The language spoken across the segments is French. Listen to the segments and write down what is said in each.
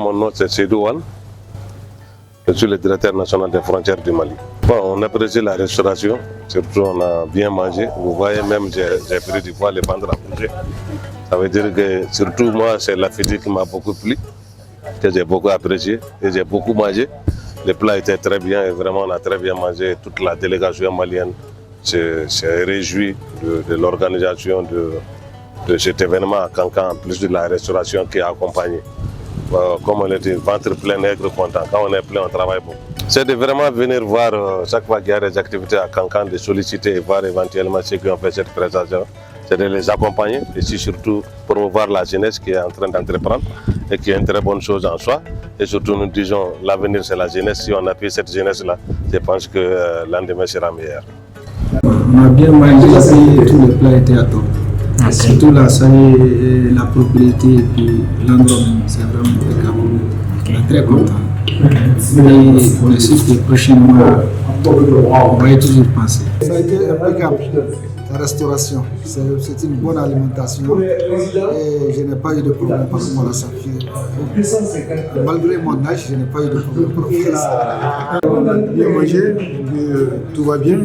Mon nom c'est Seydou Wan, je suis le directeur national des frontières du Mali. Bon, on apprécie la restauration, surtout on a bien mangé. Vous voyez même j'ai pris du poids, les ventre à bouger. Ça veut dire que surtout moi c'est l'appétit qui m'a beaucoup plu, que j'ai beaucoup apprécié et j'ai beaucoup mangé. Les plats étaient très bien et vraiment on a très bien mangé. Toute la délégation malienne s'est réjouie de l'organisation de cet événement à Kankan, en plus de la restauration qui a accompagné. Comme on dit, ventre plein, aigre content. Quand on est plein, on travaille beaucoup. C'est de vraiment venir voir chaque fois qu'il y a des activités à Kankan, de solliciter et voir éventuellement ceux qui ont fait cette prestation. C'est de les accompagner et surtout promouvoir la jeunesse qui est en train d'entreprendre et qui est une très bonne chose en soi. Et surtout, nous disons, l'avenir c'est la jeunesse. Si on appuie cette jeunesse-là, je pense que l'endemain sera meilleur. On a bien mangé et tous les plats étaient à top. Okay. Surtout la salle et la propriété et puis l'endroit même, c'est vraiment impeccable. Okay. On est très content. Et on essaie que prochainement, on va y toujours penser. Ça a été impeccable, la restauration. C'est une bonne alimentation et je n'ai pas eu de problème par rapport à ça. Malgré mon âge, je n'ai pas eu de problème par rapport à ça. On a bien mangé, tout va bien.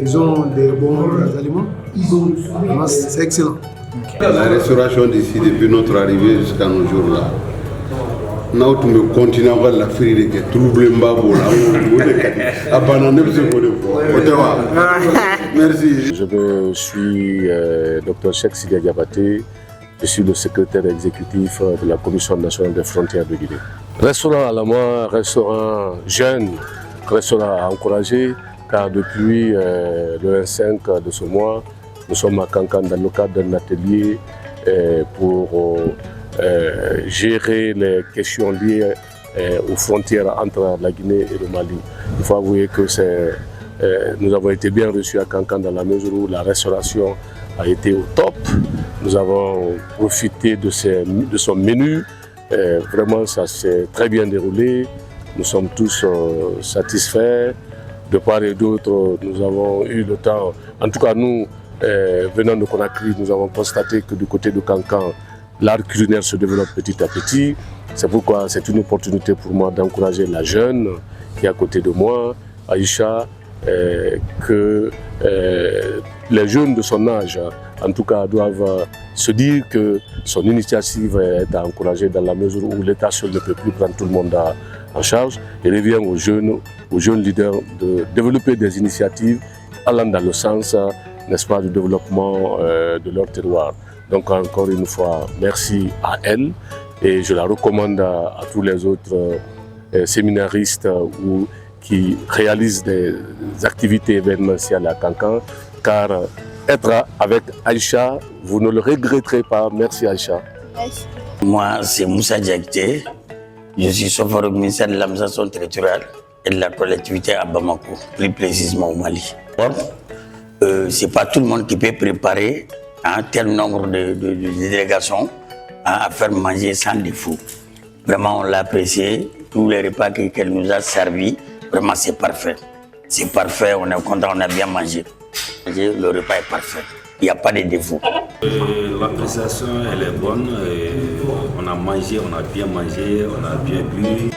Ils ont des bons aliments. C'est excellent. La restauration d'ici, depuis notre arrivée jusqu'à nos jours là, nous continuons à la faire des troubles. Merci. Je suis Dr Cheikh Sidia Diabaté, je suis le secrétaire exécutif de la Commission nationale des frontières de Guinée. Restaurant à la main, restaurant jeune, restaurant à encourager, car depuis le 25 de ce mois, nous sommes à Kankan dans le cadre d'un atelier pour gérer les questions liées aux frontières entre la Guinée et le Mali. Il faut avouer que nous avons été bien reçus à Kankan dans la mesure où la restauration a été au top. Nous avons profité de son menu. Vraiment, ça s'est très bien déroulé. Nous sommes tous satisfaits. De part et d'autre, nous avons eu le temps, en tout cas nous, venant de Conakry, nous avons constaté que du côté de Kankan, l'art culinaire se développe petit à petit. C'est pourquoi c'est une opportunité pour moi d'encourager la jeune qui est à côté de moi, Aïcha, que les jeunes de son âge, en tout cas, doivent se dire que son initiative est à encourager dans la mesure où l'État seul ne peut plus prendre tout le monde en charge. Il revient aux jeunes leaders de développer des initiatives allant dans le sens, n'est-ce pas, du développement de leur terroir. Donc encore une fois, merci à elle et je la recommande à tous les autres séminaristes qui réalisent des activités événementielles à Kankan, car être avec Aïcha, vous ne le regretterez pas. Merci Aïcha. Merci. Moi, c'est Moussa Diakité. Je suis chauffeur au ministère de l'administration territoriale et de la collectivité à Bamako, plus précisément au Mali. Ce n'est pas tout le monde qui peut préparer un tel nombre de délégations à faire manger sans défaut. Vraiment, on l'a apprécié. Tous les repas qu'elle nous a servis, vraiment, c'est parfait. C'est parfait, on est content, on a bien mangé. Le repas est parfait. Il n'y a pas de défaut. L'appréciation, elle est bonne. On a mangé, on a bien mangé, on a bien bu.